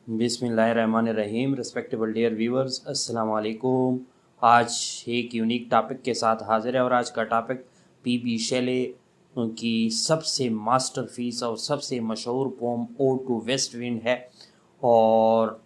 बिस्मिल्लाहिर्रहमानिर्रहीम। Respectable dear viewers, अस्सलाम वालेकुम। आज एक यूनिक टॉपिक के साथ हाजिर है और आज का टॉपिक पीबी शेले की सबसे मास्टरपीस और सबसे मशहूर poem ode to west wind है। और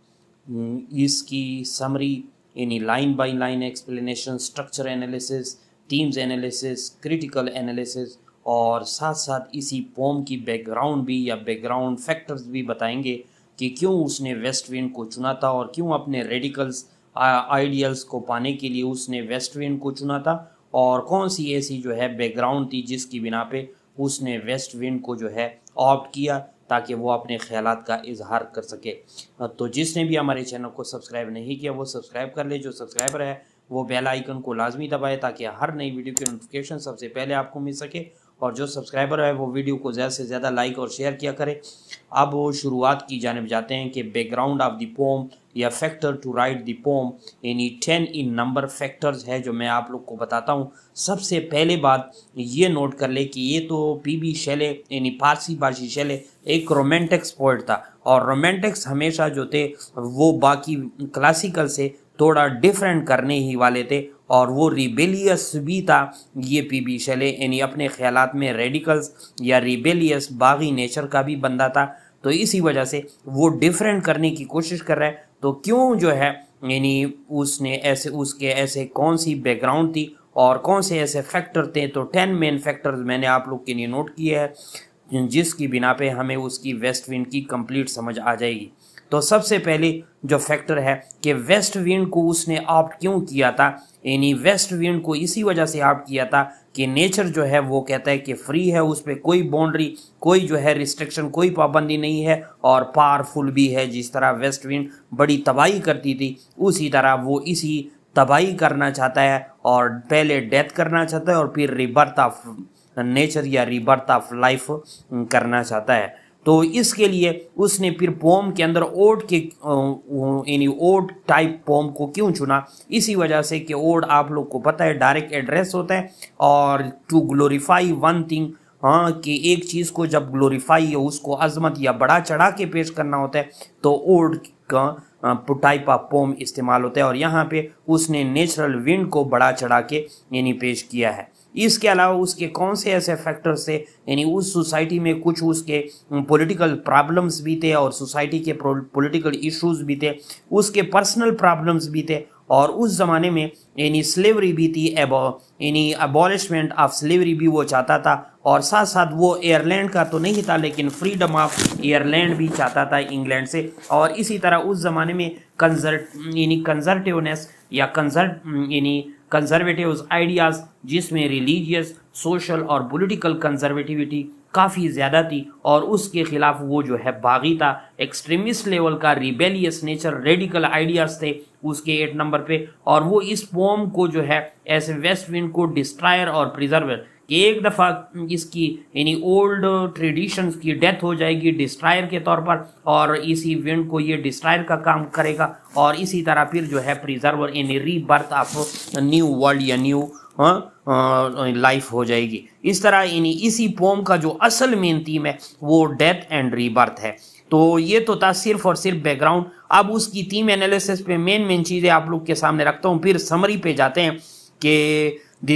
इसकी समरी यानी line by line explanation, structure analysis, themes analysis, critical analysis और साथ साथ इसी पोम की बैकग्राउंड भी या बैकग्राउंड फैक्टर्स भी बताएंगे कि क्यों उसने वेस्ट विंड को चुना था और क्यों अपने रेडिकल्स आइडियल्स को पाने के लिए उसने वेस्ट विंड को चुना था और कौन सी ऐसी जो है बैकग्राउंड थी जिसकी बिना पे उसने वेस्ट विंड को जो है ऑप्ट किया ताकि वो अपने ख्यालात का इजहार कर सके। तो जिसने भी हमारे चैनल को सब्सक्राइब नहीं किया वो सब्सक्राइब कर ले। जो सब्सक्राइबर है वो बेल आइकन को लाजमी दबाए ताकि हर नई वीडियो की नोटिफिकेशन सबसे पहले आपको मिल सके। और जो सब्सक्राइबर है वो वीडियो को ज़्यादा से ज़्यादा लाइक और शेयर किया करे। अब वो शुरुआत की जानिब जाते हैं कि बैकग्राउंड ऑफ द पोम या factor to write the poem यानी 10 इन नंबर फैक्टर्स है जो मैं आप लोग को बताता हूँ। सबसे पहले बात ये नोट कर ले कि ये तो पीबी शेले यानी फारसी भाषी शेले एक रोमांटिक्स पोएट था और रोमांटिक्स हमेशा जो थे वो बाकी क्लासिकल से थोड़ा डिफरेंट करने ही वाले थे और वो रिबेलियस भी था। ये पीबी शेले यानी अपने ख्यालात में रेडिकल्स या रिबेलियस बागी नेचर का भी बंदा था, तो इसी वजह से वो डिफरेंट करने की कोशिश कर रहा है। तो क्यों जो है यानी उसने ऐसे उसके ऐसे कौन सी बैकग्राउंड थी और कौन से ऐसे फैक्टर थे, तो 10 मेन फैक्टर्स मैंने आप लोग के लिए नोट किए हैं जिसकी बिना पे हमें उसकी वेस्ट विंड की कंप्लीट समझ आ जाएगी। तो सबसे पहले जो फैक्टर है कि वेस्ट विंड को उसने ऑप्ट क्यों किया था, यानी वेस्ट विंड को इसी वजह से ऑप्ट किया था कि नेचर जो है वो कहता है कि फ्री है, उस पर कोई बाउंड्री, कोई जो है रिस्ट्रिक्शन, कोई पाबंदी नहीं है और पावरफुल भी है। जिस तरह वेस्ट विंड बड़ी तबाही करती थी उसी तरह वो इसी तबाही करना चाहता है और पहले डेथ करना चाहता है और फिर रिबर्थ ऑफ नेचर या रिबर्थ ऑफ लाइफ करना चाहता है। तो इसके लिए उसने फिर पोम के अंदर ओड के यानी ओड टाइप पोम को क्यों चुना, इसी वजह से कि ओड आप लोग को पता है डायरेक्ट एड्रेस होता है और टू ग्लोरीफाई वन थिंग, हाँ कि एक चीज़ को जब ग्लोरीफाई या उसको अजमत या बड़ा चढ़ा के पेश करना होता है तो ओड का टाइप ऑफ पोम इस्तेमाल होता है और यहाँ पे उसने नेचुरल विंड को बड़ा चढ़ा के यानी पेश किया है। इसके अलावा उसके कौन से ऐसे फैक्टर्स थे, यानी उस सोसाइटी में कुछ उसके पॉलिटिकल प्रॉब्लम्स भी थे और सोसाइटी के पॉलिटिकल इश्यूज भी थे, उसके पर्सनल प्रॉब्लम्स भी थे और उस ज़माने में यानी स्लेवरी भी थी, यानी अबॉलिशमेंट ऑफ स्लेवरी भी वो चाहता था और साथ साथ वो आयरलैंड का तो नहीं था लेकिन फ्रीडम ऑफ आयरलैंड भी चाहता था इंग्लैंड से। और इसी तरह उस ज़माने में कंजर्वेटिवनेस या कंजर्वेटिव आइडियाज़ जिसमें रिलीजियस, सोशल और पॉलिटिकल कंजर्वेटिविटी काफ़ी ज़्यादा थी और उसके ख़िलाफ़ वो जो है बागी था। एक्सट्रीमिस्ट लेवल का रिबेलियस नेचर, रेडिकल आइडियाज़ थे उसके 8 नंबर पे और वो इस पोम को जो है ऐसे वेस्ट विंड को डिस्ट्रायर और प्रिजर्वर कि एक दफ़ा इसकी यानी ओल्ड ट्रेडिशंस की डेथ हो जाएगी डिस्ट्रायर के तौर पर और इसी विंड को ये डिस्ट्रायर का काम करेगा और इसी तरह फिर जो है प्रिजर्वर यानी रीबर्थ ऑफ न्यू वर्ल्ड या न्यू लाइफ हो जाएगी। इस तरह यानी इसी पोम का जो असल मेन थीम है वो डेथ एंड रीबर्थ है। तो ये तो था सिर्फ और सिर्फ बैकग्राउंड। अब उसकी थीम एनालिसिस पे मेन चीज़ें आप लोग के सामने रखता हूँ, फिर समरी पे जाते हैं कि the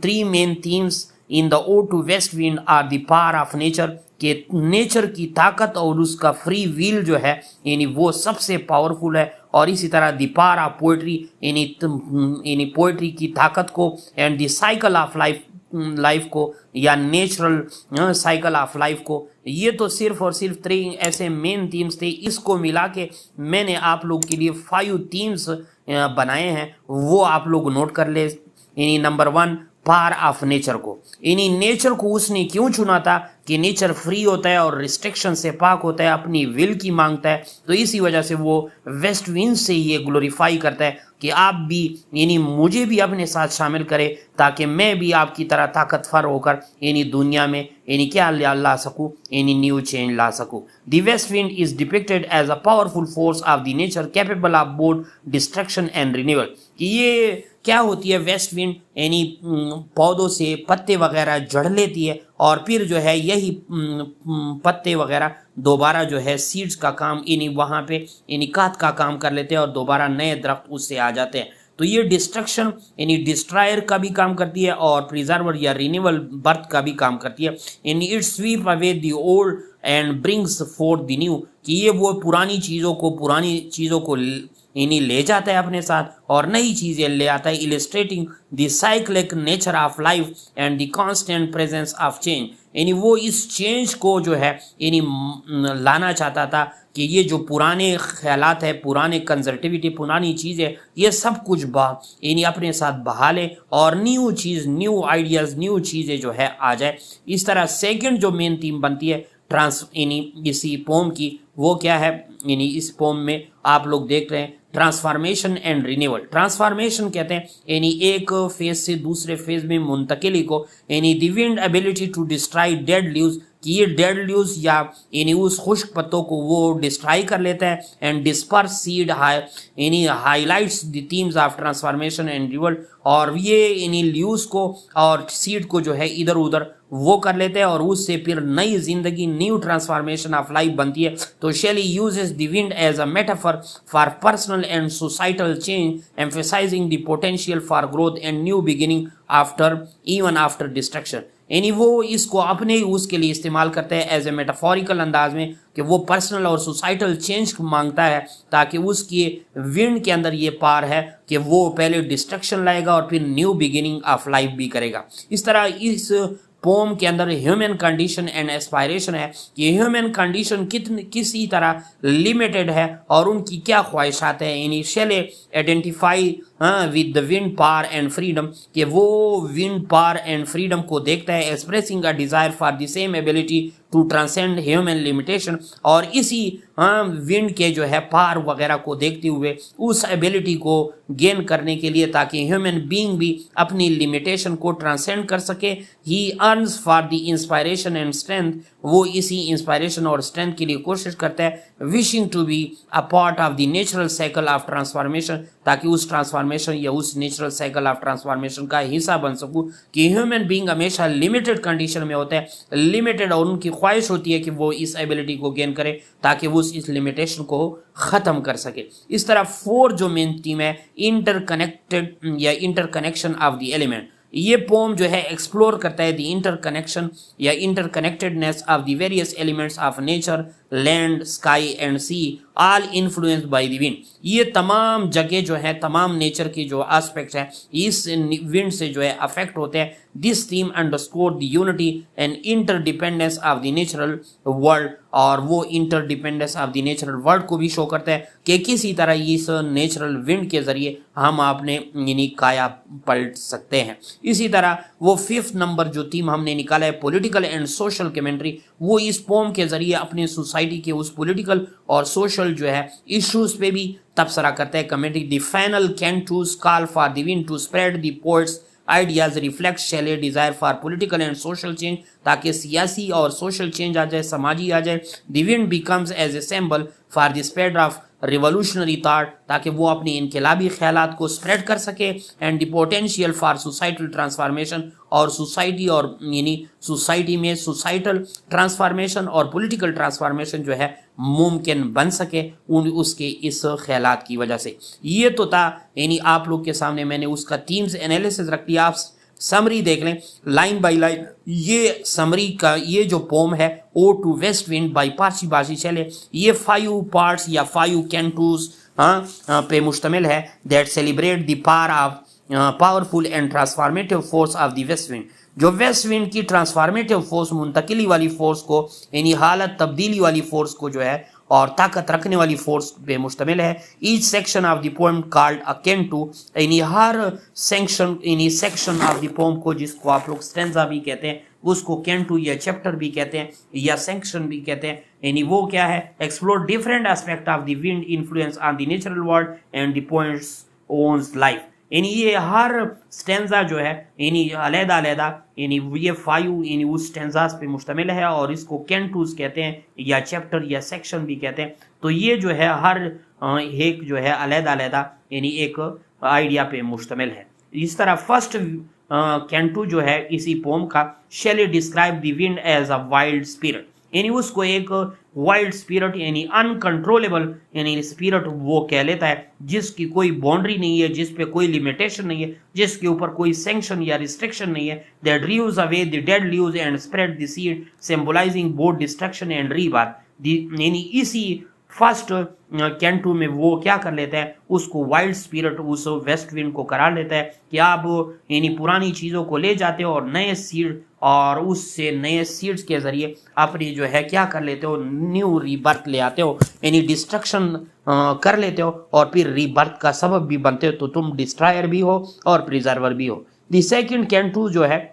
three main themes in the ode to west wind are the power of nature, कि नेचर की ताकत और उसका फ्री विल जो है यानी वो सबसे पावरफुल है और इसी तरह द पावर ऑफ पोइट्री यानी पोइट्री की ताकत को and the cycle of life को या नेचुरल साइकिल ऑफ लाइफ को। ये तो सिर्फ और सिर्फ 3 ऐसे मेन थीम्स थे। इसको मिला के मैंने आप लोग के लिए 5 थीम्स बनाए हैं, वो आप लोग नोट कर ले। यानी नंबर 1 पावर ऑफ नेचर को, यानी नेचर को उसने क्यों चुना था कि नेचर फ्री होता है और रिस्ट्रिक्शन से पाक होता है, अपनी विल की मांगता है। तो इसी वजह से वो वेस्ट विंड से ये ग्लोरीफाई करता है कि आप भी यानी मुझे भी अपने साथ शामिल करें ताकि मैं भी आपकी तरह ताकतवर होकर यानी दुनिया में यानी क्या ला सकूँ, यानी न्यू चेंज ला सकूँ। The west wind is depicted as a powerful force of the nature capable of both destruction and renewal. ये क्या होती है वेस्ट विंड, यानी पौधों से पत्ते वगैरह जड़ लेती है और फिर जो है यही पत्ते वगैरह दोबारा जो है सीड्स का काम इन्हीं वहाँ पे इन्हीं कात का काम कर लेते हैं और दोबारा नए दरख्त उससे आ जाते हैं। तो ये डिस्ट्रक्शन यानी डिस्ट्रॉयर का भी काम करती है और प्रिजर्वर या रिन्यूअल बर्थ का भी काम करती है। In it sweep away the old and brings forth the new, कि ये वो पुरानी चीज़ों को इन्हीं ले जाता है अपने साथ और नई चीज़ें ले आता है, illustrating the cyclic nature of life and the constant presence of change. यानी वो इस चेंज को जो है यानी लाना चाहता था कि ये जो पुराने ख्यालात है, पुराने कंजर्वेटिविटी, पुरानी चीज़ें, ये सब कुछ यानी अपने साथ बहा ले और न्यू चीज़, न्यू आइडियाज़, न्यू चीज़ें जो है आ जाए। इस तरह सेकंड जो मेन थीम बनती है यानी इसी पोम की, वो क्या है, यानी इस पोम में आप लोग देख रहे हैं ट्रांसफॉर्मेशन एंड रिन्यूअल। ट्रांसफॉर्मेशन कहते हैं यानी एक फेज से दूसरे फेज में मुंतकिली को, यानी the wind ability to destroy dead leaves, कि ये डेड लीव्स या यानी उस खुश्क पत्तों को वो डिस्ट्रॉय कर लेता है। एंड डिस्पर्स सीड यानी highlights the themes of transformation and renewal, और ये यानी लीव्स को और सीड को जो है इधर उधर वो कर लेते हैं और उससे फिर नई जिंदगी, न्यू ट्रांसफॉर्मेशन ऑफ लाइफ बनती है। तो Shelley uses the wind as a metaphor for personal and societal change, emphasizing the potential for growth and new beginning even after destruction. यानी वो इसको अपने उसके लिए इस्तेमाल करते हैं एज ए मेटाफोरिकल अंदाज में कि वो पर्सनल और सोसाइटल चेंज मांगता है, ताकि उसकी विंड के अंदर ये पार है कि वो पहले डिस्ट्रक्शन लाएगा और फिर न्यू बिगिनिंग ऑफ लाइफ भी करेगा। इस तरह इस पोम के अंदर ह्यूमन कंडीशन एंड एस्पायरेशन है कि ह्यूमन कंडीशन किसी तरह लिमिटेड है और उनकी क्या ख्वाहिशात है। Initially identify with the wind power and freedom, कि वो विंड पावर एंड फ्रीडम को देखता है, expressing a desire for the same ability to transcend human limitation, और इसी विंड के जो है पार वगैरह को देखते हुए उस एबिलिटी को गेन करने के लिए, ताकि ह्यूमन बीइंग भी अपनी लिमिटेशन को ट्रांसेंड कर सके। ही earns for the inspiration and strength, वो इसी इंस्पायरेशन और स्ट्रेंथ के लिए कोशिश करता है, wishing to be a part of the natural cycle of transformation, ताकि उस ट्रांसफॉर्मेशन या उस नेचुरल साइकिल ऑफ ट्रांसफॉर्मेशन का हिस्सा बन सकूं। कि ह्यूमन बीइंग हमेशा लिमिटेड कंडीशन में होता है, लिमिटेड, और उनकी ख्वाहिश होती है कि वो इस एबिलिटी को गेन करे ताकि वो इस लिमिटेशन को ख़त्म कर सके। इस तरह फोर जो मेन थीम है इंटरकनेक्टेड या इंटरकनेक्शन ऑफ द एलिमेंट, ये पोम जो है एक्सप्लोर करता है द इंटरकनेक्शन या interconnectedness of the various elements of nature, land, sky and sea, all influenced by the wind. ये तमाम जगह जो है, तमाम नेचर की जो एस्पेक्ट्स है इस विंड से जो है अफेक्ट होते हैं। This theme underscore the unity and interdependence of the natural world, और वो interdependence of the natural world को भी शो करता है कि किसी तरह इस नेचुरल विंड के जरिए हम अपने यानी काया पलट सकते हैं। इसी तरह वो फिफ्थ नंबर जो थीम हमने निकाला है पॉलिटिकल एंड सोशल कमेंट्री, वो इस पोम के जरिए अपने सोसाइटी के उस पॉलिटिकल और सोशल जो है इश्यूज पे भी तबसरा करता है। Commentary the final cantos call for the wind to spread the poet's ideas reflect Shelley desire for political and social change, ताकि सियासी और सोशल चेंज आ जाए, समाजी आ जाए। The wind becomes as a symbol for the spread of revolutionary thought, ताकि वो अपने इनकलाबी ख्यालात को स्प्रेड कर सके। And the potential for societal transformation, और सोसाइटी और यानी सोसाइटी में सोसाइटल ट्रांसफॉर्मेशन और पॉलिटिकल ट्रांसफॉर्मेशन जो है मुमकिन बन सके उसके इस ख्यालात की वजह से। ये तो था यानी आप लोग के सामने मैंने उसका थीम्स एनालिसिस रख दिया। आप समरी देख लें लाइन बाय लाइन। ये समरी का ये जो पोम है ode to west wind by Percy Bysshe Shelley, ये 5 पार्ट्स या 5 कैंटूज पे मुश्तमिल है that celebrate the power of powerful and transformative force of the west wind. जो वेस्ट विंड की ट्रांसफॉर्मेटिव फोर्स, मुंतकिली वाली फोर्स को, यानी हालत तब्दीली वाली फोर्स को जो है और ताकत रखने वाली फोर्स पे मुश्तमिल है। Each section of the poem called a कैंटू, यानी हर सेक्शन ऑफ द पोएम को, जिसको आप लोग स्टेंजा भी कहते हैं, उसको कैंटू या चैप्टर भी कहते हैं या सेक्शन भी कहते हैं। यानी वो क्या है, explore different aspect of the wind influence on the natural world and the poem's own life. यानी ये हर स्टेंजा जो है यानी अलग-अलग यानी ये 5 यानी उस स्टेंजास पे मुश्तमिल है और इसको कैंटूज कहते हैं या चैप्टर या सेक्शन भी कहते हैं। तो ये जो है हर एक जो है अलग-अलग यानी एक आइडिया पे मुश्तमिल है। इस तरह फर्स्ट कैंटू जो है इसी पोम का, Shelley describe the wind as a wild spirit, यानी उसको एक वाइल्ड स्पिरिट यानी अनकंट्रोलेबल यानी स्पिरिट वो कह लेता है, जिसकी कोई बाउंड्री नहीं है, जिस पे कोई लिमिटेशन नहीं है, जिसके ऊपर कोई सैंक्शन या रिस्ट्रिक्शन नहीं है। That drives away the dead leaves and spread the seed symbolizing both destruction and rebirth. यानी इसी फर्स्ट कैंटू में वो क्या कर लेता है, उसको वाइल्ड स्पिरिट उस वेस्ट विंड को करा लेता है कि आप यानी पुरानी चीज़ों को ले जाते हो और नए सीड और उससे नए सीड्स के जरिए अपनी जो है क्या कर लेते हो, न्यू रीबर्थ ले आते हो, यानी डिस्ट्रक्शन कर लेते हो और फिर रीबर्थ का सबब भी बनते हो। तो तुम डिस्ट्रॉयर भी हो और प्रिजर्वर भी हो। द सेकंड कैंटू जो है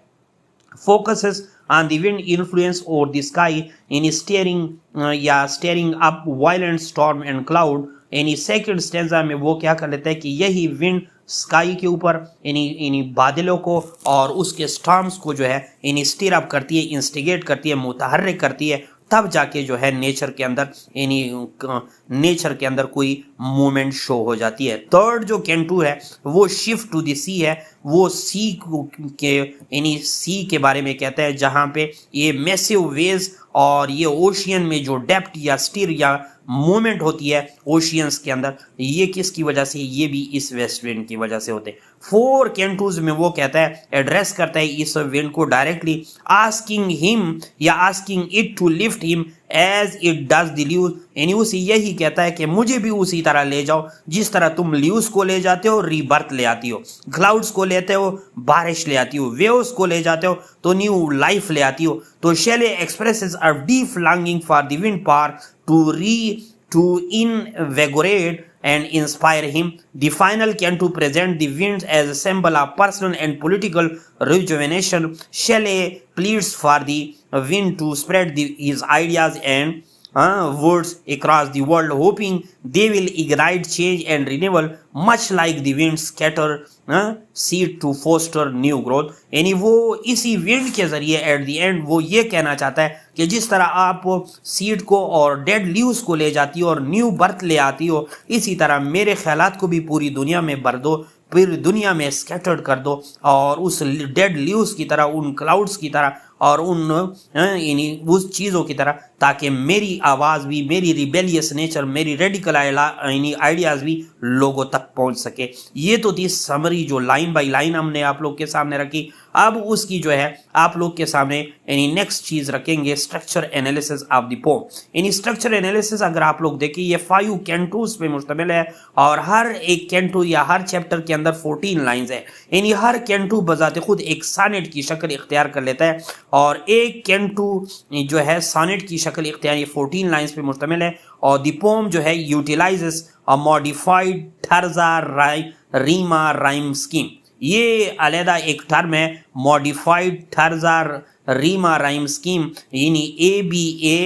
focuses on the wind influence over the sky in stirring up violent storm and cloud। यानी सेकंड स्टेंजा में वो क्या कर लेता है कि यही विंड स्काई के ऊपर यानी बादलों को और उसके स्टॉर्म्स को जो है यानी स्टीर अप करती है, इंस्टिगेट करती है, मुतहर्रिक करती है, तब जाके जो है नेचर के अंदर नेचर के अंदर कोई मूवमेंट शो हो जाती है। थर्ड जो कैंटू है वो शिफ्ट टू द सी है, वो सी के सी के बारे में कहता है, जहाँ पे ये मैसिव वेव्स और ये ओशियन में जो डेप्थ या स्टीर या मूवमेंट होती है ओशियंस के अंदर, ये किसकी वजह से, ये भी इस वेस्ट विंड की वजह से होते हैं। फोर कैंटूज में वो कहता है, एड्रेस करता है इस विंड को डायरेक्टली, आस्किंग हिम या asking it to lift him as it does the leaves, यानी उसे यही कहता है कि मुझे भी उसी तरह ले जाओ जिस तरह तुम लीव्स को ले जाते हो रीबर्थ ले आती हो, क्लाउड्स को लेते हो बारिश ले आती हो, वेव्स को ले जाते हो तो न्यू लाइफ ले आती हो। तो Shelley expresses a deep longing for the wind power to invigorate and inspire him. The final canto present the winds as a symbol of personal and political rejuvenation. Shelley pleads for the wind to spread his ideas and words across the world, hoping they will ignite change and renewal, much like the wind scatter seed to foster new growth। यानी वो इसी wind के जरिए at the end वो ये कहना चाहता है कि जिस तरह आप सीड को और डेड लीव्स को ले जाती हो और न्यू बर्थ ले आती हो, इसी तरह मेरे ख्यालात को भी पूरी दुनिया में भर दो, फिर दुनिया में स्कैटर्ड कर दो और उस डेड लीव्स की तरह, उन क्लाउड्स की तरह और उस चीज़ों की तरह, ताकि मेरी आवाज़ भी, मेरी रिबेलियस नेचर, मेरी रेडिकल आइडियाज़ भी लोगों तक पहुंच सके। ये तो थी समरी जो लाइन बाय लाइन हमने आप लोग के सामने रखी। अब उसकी जो है आप लोग के सामने नेक्स्ट चीज़ रखेंगे structure analysis of the poem. यानी स्ट्रक्चर एनालिसिस अगर आप लोग देखें ये 5 कैंटूज पे मुश्तमिल है और हर एक कैंटू या हर चैप्टर के अंदर 14 लाइंस है। यानी हर कैंटू बजाते खुद एक सानेट की शक्ल इख्तियार कर लेता है और एक कैंटू जो है सानेट की शक्ल इख्तियार, ये 14 लाइंस पे मुश्तमिल है। और द पोम जो है utilizes a modified terza rima rhyme scheme. ये अलहदा एक टर्म है, modified terza rima rhyme scheme, यानी ABA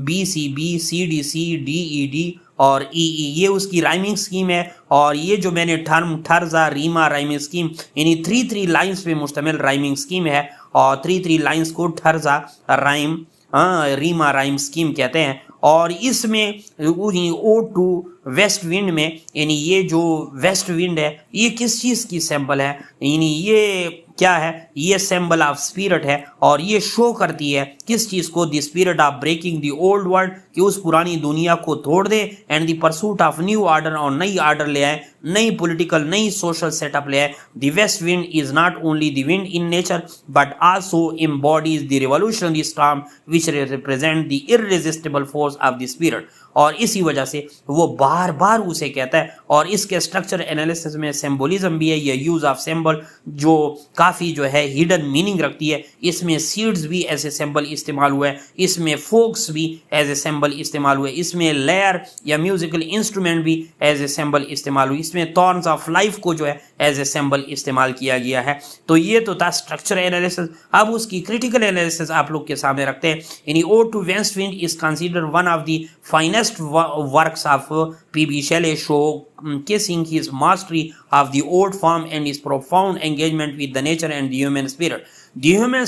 BCB CDC DED और EE, ये उसकी राइमिंग स्कीम है। और ये जो मैंने टर्म ठर्जा रीमा राइमिंग स्कीम यानी 3 लाइंस पे मुश्तमिल राइमिंग स्कीम है और 3 लाइंस को ठर्जा राइम रीमा राइम स्कीम कहते हैं। और इसमें O2 वेस्ट विंड में, यानी ये जो वेस्ट विंड है ये किस चीज़ की सैंपल है, यानी ये क्या है, ये सिंबल ऑफ स्पिरिट है और ये शो करती है किस चीज़ को, the spirit of breaking the old world, कि उस पुरानी दुनिया को तोड़ दे, and the pursuit of new order, और नई ऑर्डर ले आए, नई पॉलिटिकल नई सोशल सेटअप ले आए। The west wind is not only the wind in nature but also embodies the revolutionary storm which represent the irresistible force of the spirit. और इसी वजह से वो बार बार उसे कहता है। और इसके स्ट्रक्चर एनालिसिस में सिंबोलिज्म भी है, ये यूज ऑफ सिंबल जो काफ़ी जो है हिडन मीनिंग रखती है। इसमें सीड्स भी ऐसे सिंबल इस्तेमाल हुए हैं, इसमें फोक्स भी एज ए सिंबल इस्तेमाल हुए, इसमें लेयर या म्यूजिकल इंस्ट्रूमेंट भी एज ए सिंबल इस्तेमाल हुई, इसमें थॉर्न्स ऑफ लाइफ को जो है एज ए सिंबल इस्तेमाल किया गया है। तो ये तो था स्ट्रक्चर एनालिसिस। अब उसकी क्रिटिकल एनालिसिस आप लोग के सामने रखते हैं। यानी O2 waste wind is considered one of the finest works of P.B. Shelley, showcasing his mastery of the old form and his profound engagement with the nature and the human spirit. The human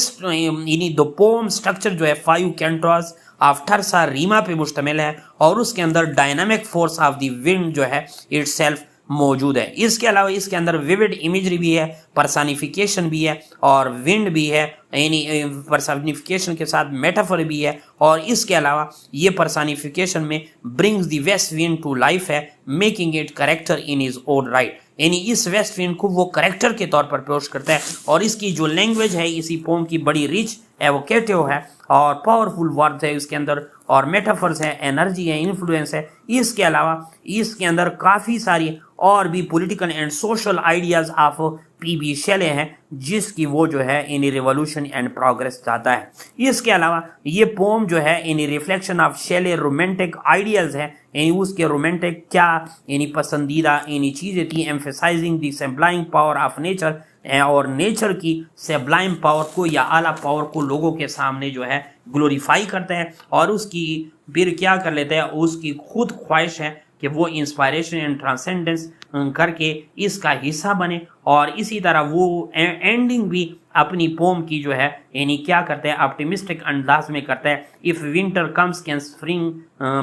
the poem structure जो है 5 cantos of ठर्सा Reema पे मुश्तमिल है और उसके अंदर dynamic force of the wind जो है itself मौजूद है। इसके अलावा इसके अंदर विविड इमेजरी भी है, पर्सनिफिकेशन भी है और विंड भी है, यानी पर्सनिफिकेशन के साथ मेटाफर भी है। और इसके अलावा ये पर्सनिफिकेशन में brings the west wind to life है, making it character in is own right, यानी इस वेस्ट विंड को वो करेक्टर के तौर पर पेश करता है। और इसकी जो लैंग्वेज है इसी पोम की बड़ी रिच, एवोकेटिव है और पावरफुल वर्ड्स है इसके अंदर, और मेटाफर्स है, एनर्जी है, इन्फ्लुएंस है। इसके अलावा इसके अंदर काफ़ी सारी और भी political and social ideas of PB Shelley हैं, जिसकी वो जो है इन रिवॉल्यूशन एंड प्रोग्रेस चाहता है। इसके अलावा ये पोम जो है इन रिफ्लेक्शन ऑफ शेले रोमांटिक आइडियाज है, यानी उसके रोमांटिक क्या यानी पसंदीदा यानी चीज़ें थी, emphasizing the sublime power of nature, और नेचर की सब्लाइम पावर को या आला पावर को लोगों के सामने जो है ग्लोरीफाई करते हैं, और उसकी फिर क्या कर लेते हैं, उसकी खुद ख्वाहिश है कि वो इंस्पायरेशन एंड ट्रांसेंडेंस करके इसका हिस्सा बने। और इसी तरह वो एंडिंग भी अपनी पोम की जो है यानी क्या करते हैं, ऑप्टिमिस्टिक अंदाज में करते हैं। If winter comes can spring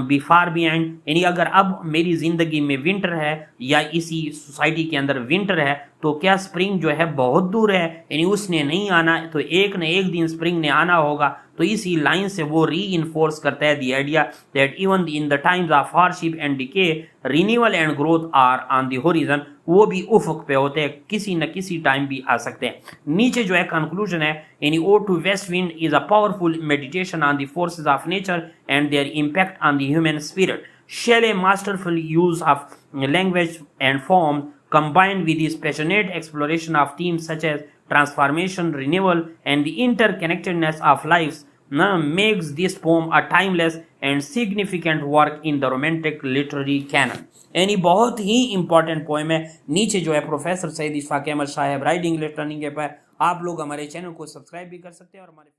be far behind, यानी अगर अब मेरी ज़िंदगी में विंटर है या इसी सोसाइटी के अंदर विंटर है तो क्या स्प्रिंग जो है बहुत दूर है, यानी उसने नहीं आना, तो एक न एक दिन स्प्रिंग ने आना होगा। तो इसी लाइन से वो री इन्फोर्स करता है the idea that even in the times of hardship and decay renewal and growth are on the horizon, वो भी उफक पे होते हैं, किसी न किसी टाइम भी आ सकते हैं। नीचे जो है कंक्लूजन है, यानी ode to west wind is a powerful meditation on the forces of nature and their impact on the human spirit. Shelley masterful use of language and form combined with his passionate exploration of themes such as transformation, renewal, and the interconnectedness of lives makes this poem a timeless and significant work in the romantic literary canon. यानी बहुत ही important poem है। नीचे जो है professor Saeed Ishfaq Ahmad साहब writing English learning के पर आप लोग हमारे चैनल को सब्सक्राइब भी कर सकते हैं और हमारे